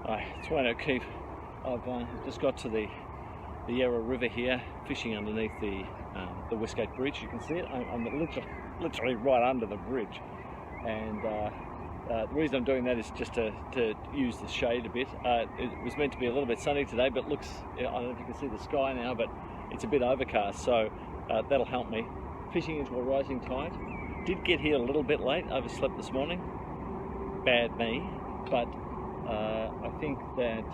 It's Wayne O'Keefe. I've just got to the Yarra River here, fishing underneath the Westgate bridge. You can see it. I'm literally right under the bridge, and the reason I'm doing that is just to use the shade a bit. It was meant to be a little bit sunny today, but looks, I don't know if you can see the sky now, but it's a bit overcast, so that'll help me. Fishing into a rising tide. Did get here a little bit late, overslept this morning. Bad me, but I think that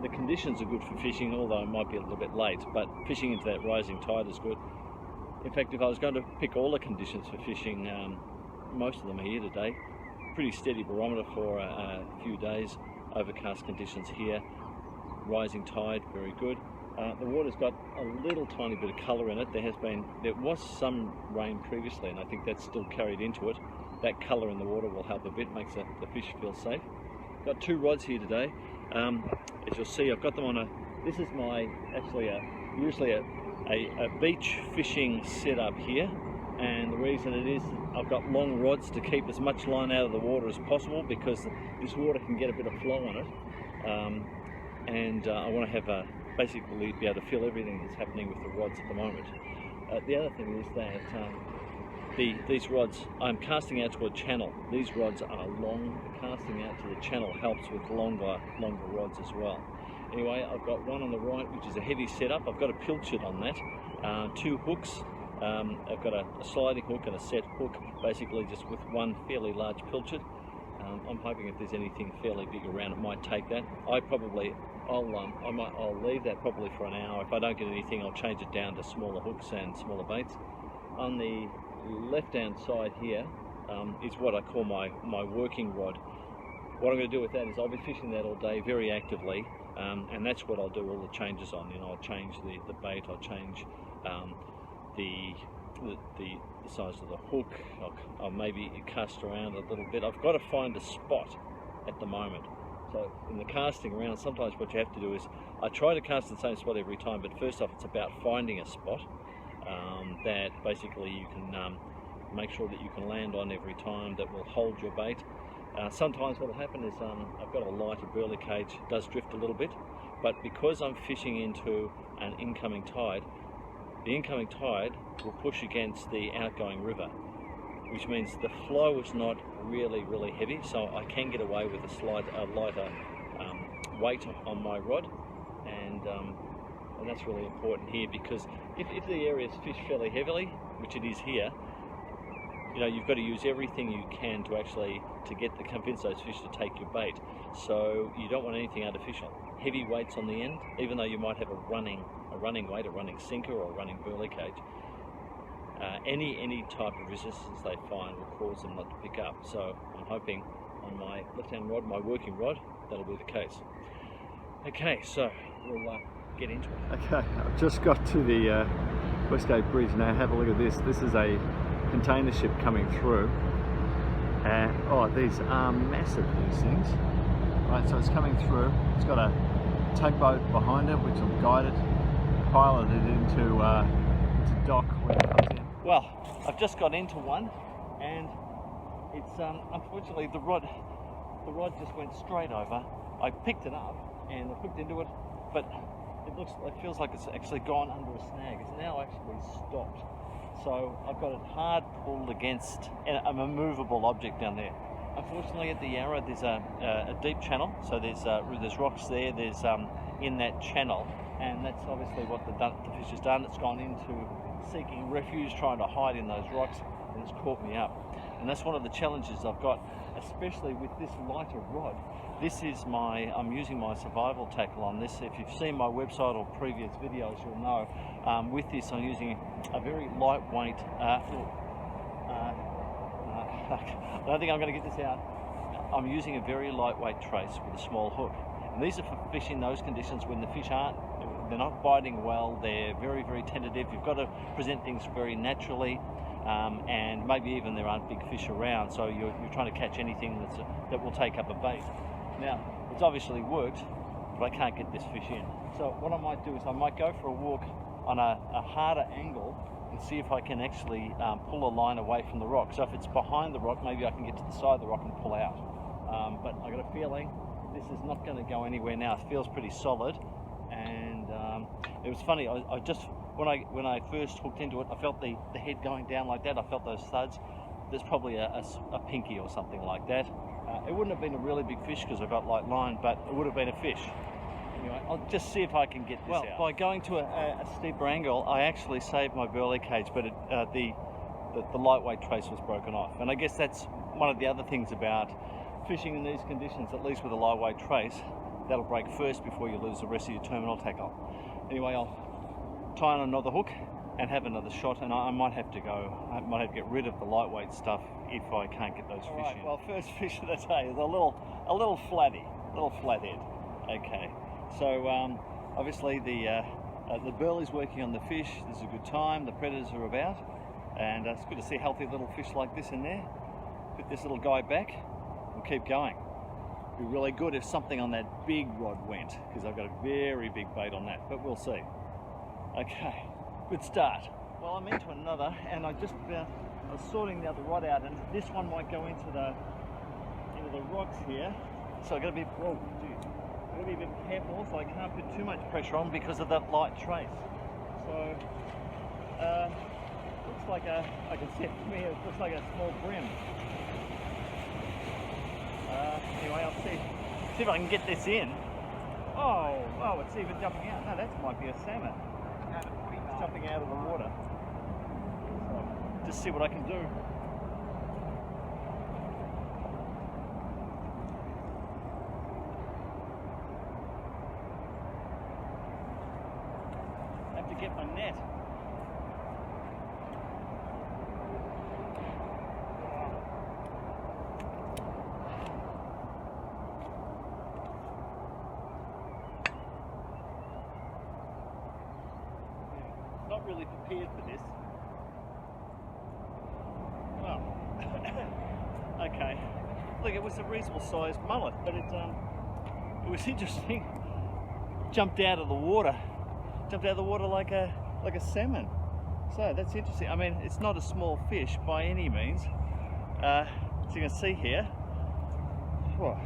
the conditions are good for fishing, although it might be a little bit late, but fishing into that rising tide is good. In fact, if I was going to pick all the conditions for fishing, most of them are here today. Pretty steady barometer for a few days, overcast conditions here, rising tide, very good. The water's got a little tiny bit of colour in it. There was some rain previously, and I think that's still carried into it. That colour in the water will help a bit, makes the fish feel safe. Got two rods here today. As you'll see, I've got them on this is usually a beach fishing setup here, and the reason it is, I've got long rods to keep as much line out of the water as possible, because this water can get a bit of flow on it, and I want to have basically be able to feel everything that's happening with the rods at the moment. The other thing is that these rods, I'm casting out to a channel. These rods are long. Casting out to the channel helps with longer rods as well. Anyway, I've got one on the right, which is a heavy setup. I've got a pilchard on that, two hooks. I've got a sliding hook and a set hook, basically just with one fairly large pilchard. I'm hoping if there's anything fairly big around, it might take that. I'll leave that probably for an hour. If I don't get anything, I'll change it down to smaller hooks and smaller baits. On the left-hand side here is what I call my working rod. What I'm going to do with that is I'll be fishing that all day very actively, and that's what I'll do all the changes on. I'll change the bait, I'll change the size of the hook, I'll maybe cast around a little bit. I've got to find a spot at the moment. So in the casting around, sometimes what you have to do is, I try to cast the same spot every time, but first off it's about finding a spot that basically you can make sure that you can land on every time, that will hold your bait. Sometimes what will happen is I've got a lighter burley cage, it does drift a little bit, but because I'm fishing into an incoming tide, the incoming tide will push against the outgoing river, which means the flow is not really heavy, so I can get away with a lighter weight on my rod, and that's really important here, because if the area is fished fairly heavily, which it is here, you've got to use everything you can to convince those fish to take your bait. So you don't want anything artificial. Heavy weights on the end, even though you might have a running weight, a running sinker or a running burley cage. Any type of resistance they find will cause them not to pick up. So I'm hoping on my left-hand rod, my working rod, that'll be the case. Okay, so we'll get into it. Okay, I've just got to the Westgate Bridge now. Have a look at this. This is a container ship coming through. Oh, these are massive, these things. Right, so it's coming through. It's got a tugboat behind it, which will guide it, pilot it into dock when it comes in. Well, I've just got into one, and it's unfortunately the rod just went straight over. I picked it up and I hooked into it, but it feels like it's actually gone under a snag. It's now actually stopped. So I've got it hard pulled against a movable object down there. Unfortunately, at the Yarra there's a deep channel, so there's rocks there. There's in that channel, and that's obviously what the fish has done. It's gone into seeking refuge, trying to hide in those rocks, and it's caught me up. And that's one of the challenges I've got, especially with this lighter rod. I'm using my survival tackle on this. If you've seen my website or previous videos, you'll know. With this, I'm using a very lightweight. I don't think I'm going to get this out. I'm using a very lightweight trace with a small hook, and these are for fishing those conditions when the fish they're not biting well. They're very tentative. You've got to present things very naturally. And maybe even there aren't big fish around, so you're trying to catch anything that will take up a bait. Now, it's obviously worked, but I can't get this fish in. So what I might do is I might go for a walk on a harder angle and see if I can actually pull a line away from the rock. So if it's behind the rock, maybe I can get to the side of the rock and pull out. But I got a feeling this is not going to go anywhere now. It feels pretty solid, and it was funny. I just when I first hooked into it, I felt the head going down like that. I felt those thuds. There's probably a pinky or something like that. It wouldn't have been a really big fish because I got light line, but it would have been a fish. Anyway, I'll just see if I can get this out. By going to a steeper angle, I actually saved my burley cage, but the lightweight trace was broken off. And I guess that's one of the other things about fishing in these conditions, at least with a lightweight trace. That'll break first before you lose the rest of your terminal tackle. Anyway, I'll tie on another hook and have another shot, and I might have to get rid of the lightweight stuff if I can't get those fish in. Well, first fish of the day is a little flathead. Okay, so obviously the burley's working on the fish. This is a good time. The predators are about, and it's good to see healthy little fish like this in there. Put this little guy back. We'll keep going. Be really good if something on that big rod went, because I've got a very big bait on that, but we'll see. Okay, good start. Well, I'm into another, and I was sorting the other rod out, and this one might go into the rocks here, so I've got to be a bit careful, so I can't put too much pressure on because of that light trace. So looks like I can see it from here, it looks like a small brim. Anyway, I'll see if I can get this in. Oh, it's even jumping out. No, that might be a salmon. It's jumping out of the water. So, just see what I can do. I have to get my net. Not really prepared for this. Well, okay. Look, it was a reasonable sized mullet, but it was interesting. Jumped out of the water like a salmon. So that's interesting. I mean, it's not a small fish by any means. As you can see here. Whoa.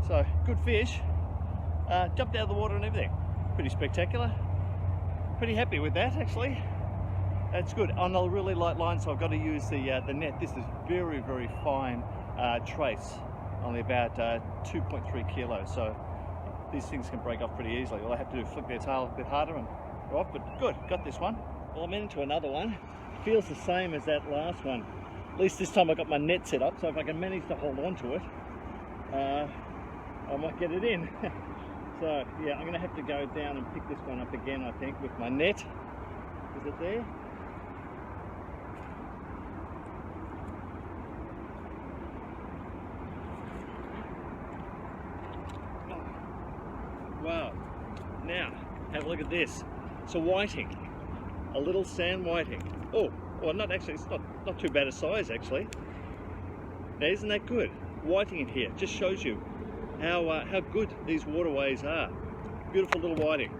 So good fish. Jumped out of the water and everything. Pretty spectacular. Pretty happy with that, actually. That's good. On a really light line, so I've got to use the net. This is very, very fine trace, only about 2.3 kilos. So these things can break off pretty easily. All I have to do is flick their tail a bit harder and go off. But good, got this one. Well, I'm into another one. Feels the same as that last one. At least this time I got my net set up, so if I can manage to hold on to it, I might get it in. So yeah, I'm going to have to go down and pick this one up again, I think, with my net. Is it there? Wow. Now, have a look at this. It's a whiting. A little sand whiting. Oh, well, not actually, it's not too bad a size, actually. Now, isn't that good? Whiting in here just shows you how good these waterways are. Beautiful little whiting.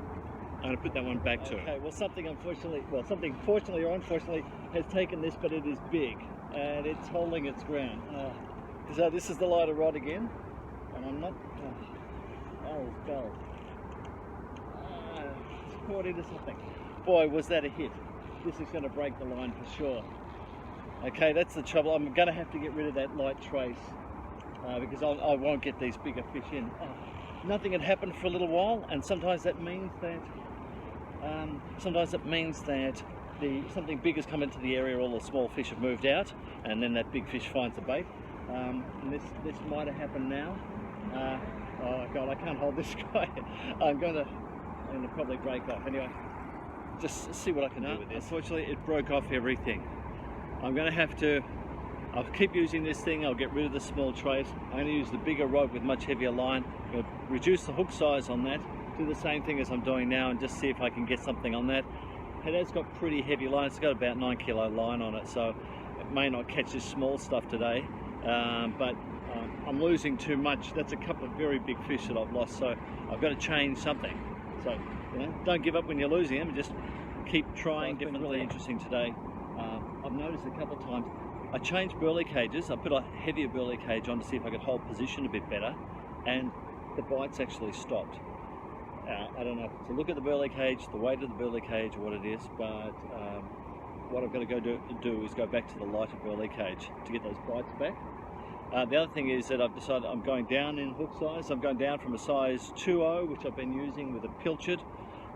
I'm going to put that one back too. Okay, well, something fortunately or unfortunately has taken this, but it is big and it's holding its ground. So this is the lighter rod again, and I'm not. Oh, God. It's caught into something. Boy, was that a hit. This is going to break the line for sure. Okay, that's the trouble. I'm going to have to get rid of that light trace. Because I won't get these bigger fish in. Nothing had happened for a little while, and sometimes that means that something big has come into the area. All the small fish have moved out, and then that big fish finds the bait. And this might have happened now. Oh God, I can't hold this guy. I'm going to probably break off. Anyway, just see what I can do with this. Unfortunately, it broke off everything. I'm going to have to. I'll keep using this thing. I'll get rid of the small trace. I'm going to use the bigger rod with much heavier line. I'm going to reduce the hook size on that. Do the same thing as I'm doing now and just see if I can get something on that. It has got pretty heavy line. It's got about 9 kilo line on it, so it may not catch this small stuff today. But I'm losing too much. That's a couple of very big fish that I've lost, so I've got to change something. So, you know, don't give up when you're losing them. Just keep trying. It's been really interesting today. I've noticed a couple of times. I changed burley cages. I put a heavier burley cage on to see if I could hold position a bit better, and the bite's actually stopped. I don't know if it's a look at the burley cage, the weight of the burley cage, or what it is, but what I've got to go do is go back to the lighter burley cage to get those bites back. The other thing is that I've decided I'm going down in hook size. I'm going down from a size 2.0, which I've been using with a pilchard,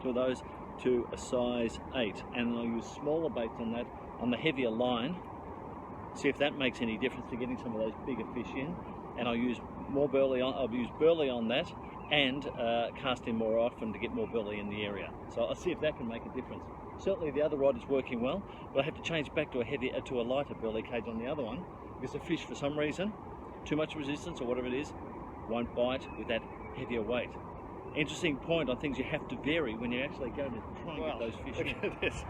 two of those, to a size 8, and I'll use smaller baits on that, on the heavier line, see if that makes any difference to getting some of those bigger fish in. And I'll use more burley on. I'll use burley on that, and cast in more often to get more burley in the area. So I'll see if that can make a difference. Certainly the other rod is working well, but I have to change back to a lighter burley cage on the other one, because the fish, for some reason, too much resistance or whatever it is, won't bite with that heavier weight. Interesting point on things you have to vary when you actually go to try and get those fish. Look at this.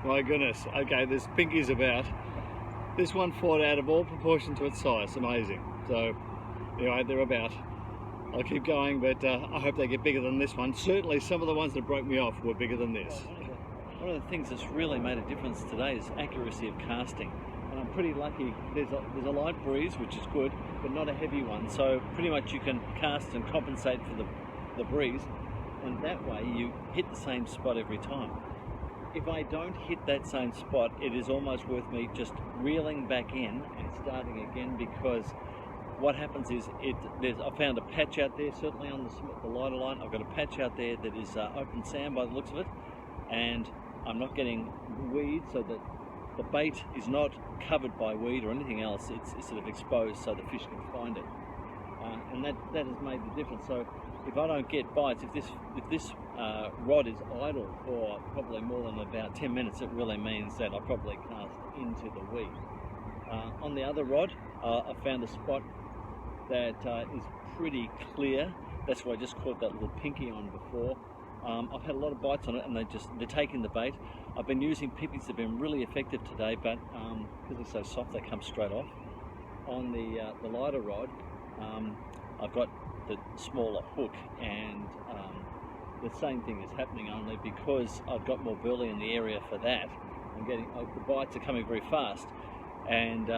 My goodness. Okay, there's pinkies about. This one fought out of all proportion to its size. Amazing. So anyway, they're about. I'll keep going, but I hope they get bigger than this one. Certainly some of the ones that broke me off were bigger than this. One of the things that's really made a difference today is accuracy of casting. And I'm pretty lucky. There's a light breeze, which is good, but not a heavy one. So pretty much you can cast and compensate for the breeze, and that way you hit the same spot every time. If I don't hit that same spot, it is almost worth me just reeling back in and starting again, because what happens is I found a patch out there, certainly on the lighter line. I've got a patch out there that is open sand by the looks of it, and I'm not getting weed, so that the bait is not covered by weed or anything else. It's sort of exposed so the fish can find it, and that has made the difference. So if I don't get bites, if this rod is idle for probably more than about 10 minutes, it really means that I probably cast into the weed. On the other rod, I found a spot that is pretty clear. That's where I just caught that little pinky on before. I've had a lot of bites on it, and they're taking the bait. I've been using pippies that have been really effective today, but because they're so soft, they come straight off. On the lighter rod, I've got the smaller hook, and the same thing is happening, only because I've got more burley in the area for that. I'm getting the bites are coming very fast, and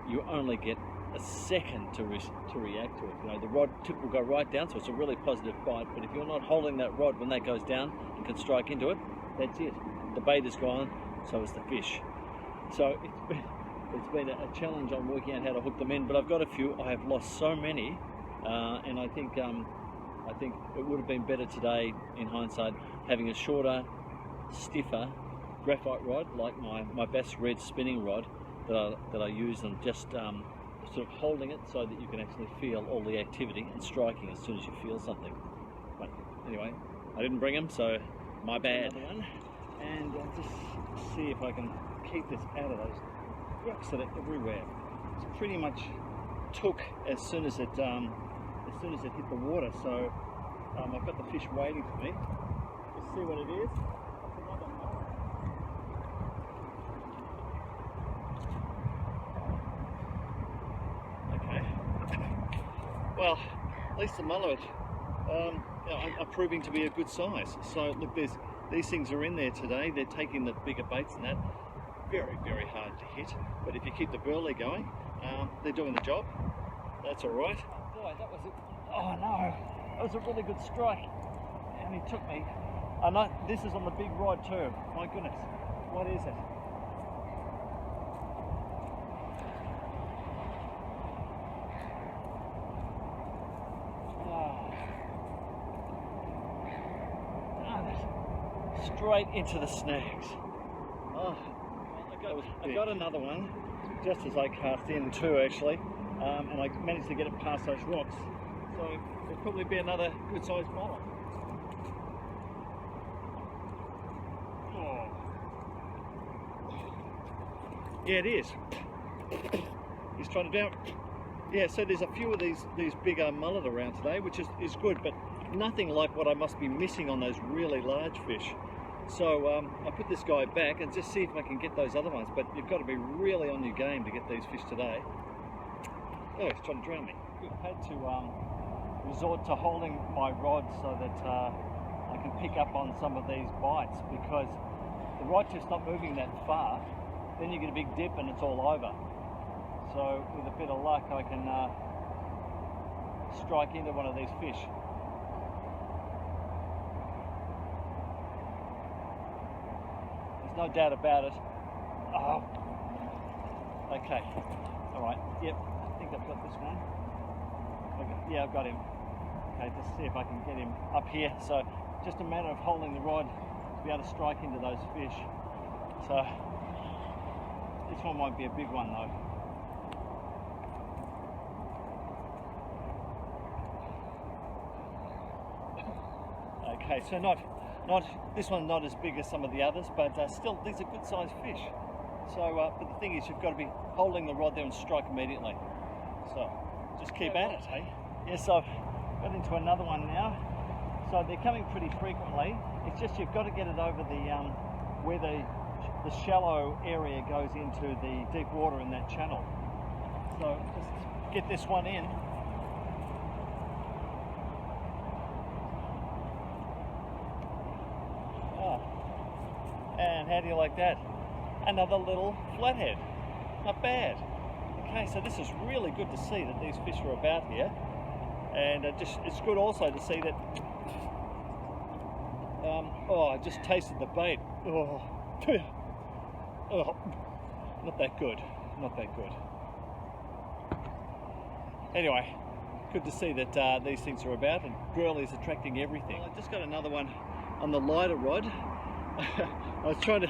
you only get a second to react to it. You know, the rod tip will go right down, so it's a really positive bite. But if you're not holding that rod when that goes down and can strike into it, that's it. The bait is gone, so is the fish. So it's been a challenge on working out how to hook them in. But I've got a few. I have lost so many, and I think it would have been better today, in hindsight, having a shorter, stiffer graphite rod like my Bass Red spinning rod that I use, and just sort of holding it so that you can actually feel all the activity and striking as soon as you feel something. But anyway, I didn't bring them, so my bad. Another one, and I'll just see if I can keep this out of those rocks that are everywhere. It's pretty much took as soon as it hit the water. So I've got the fish waiting for me. Let's see what it is. Well, at least the mullet are proving to be a good size. So look, these things are in there today. They're taking the bigger baits and that. Very, very hard to hit. But if you keep the burley going, they're doing the job. That's all right. Oh boy, that was it. Oh no, that was a really good strike. And he took me. I know this is on the big rod too. My goodness, what is it? Straight into the snags. Oh, I got another one just as I cast in too, actually, and I managed to get it past those rocks. So there'll probably be another good sized mullet. Oh. Yeah, it is. He's trying to down. Yeah, so there's a few of these bigger mullet around today, which is good, but nothing like what I must be missing on those really large fish. So I put this guy back and just see if I can get those other ones, but you've got to be really on your game to get these fish today. Oh, he's trying to drown me. I've had to resort to holding my rod so that I can pick up on some of these bites, because the rod tip's not moving that far. Then you get a big dip and it's all over. So with a bit of luck I can strike into one of these fish. There's no doubt about it. Oh. Okay. All right. Yep. I think I've got this one. Yeah, I've got him. Okay, just see if I can get him up here. So just a matter of holding the rod to be able to strike into those fish. So this one won't be a big one though. Okay, so not this one not as big as some of the others, but still these are good sized fish. So, but the thing is, you've got to be holding the rod there and strike immediately. So just keep at it, hey. Yes, I've got into another one now. So they're coming pretty frequently. It's just you've got to get it over the where the shallow area goes into the deep water in that channel. So just get this one in. And how do you like that? Another little flathead. Not bad. Okay, so this is really good to see that these fish are about here. And it's good also to see that, oh, I just tasted the bait. Oh, oh, not that good, not that good. Anyway, good to see that these things are about, and burley's attracting everything. Well, I just got another one on the lighter rod. I was trying to,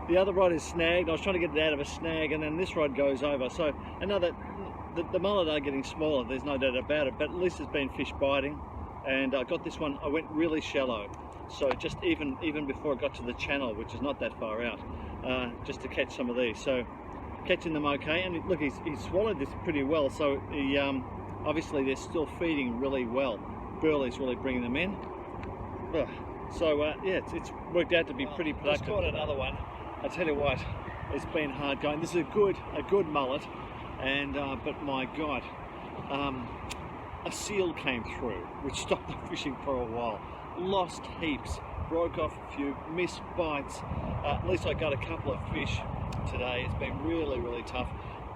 the other rod is snagged. I was trying to get it out of a snag, and then this rod goes over. So another, the mullet are getting smaller, there's no doubt about it, but at least there's been fish biting. And I got this one, I went really shallow. So just even before I got to the channel, which is not that far out, just to catch some of these. So catching them okay, and look, he's swallowed this pretty well. So he, obviously they're still feeding really well. Burley's really bringing them in. Ugh. So yeah, it's worked out to be pretty productive. Just caught another one. I tell you what, it's been hard going. This is a good mullet, and but my God, a seal came through, which stopped the fishing for a while. Lost heaps, broke off a few, missed bites. At least I got a couple of fish today. It's been really tough,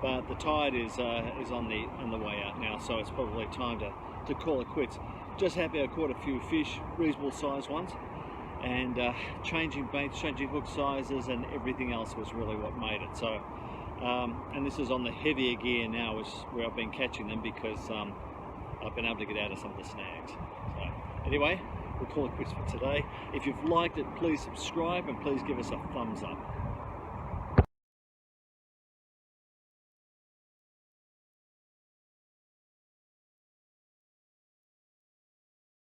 but the tide is on the way out now, so it's probably time to call it quits. Just happy I caught a few fish, reasonable sized ones, and changing baits, changing hook sizes, and everything else was really what made it. So, and this is on the heavier gear now, which is where I've been catching them, because I've been able to get out of some of the snags. So, anyway, we'll call it quits for today. If you've liked it, please subscribe and please give us a thumbs up.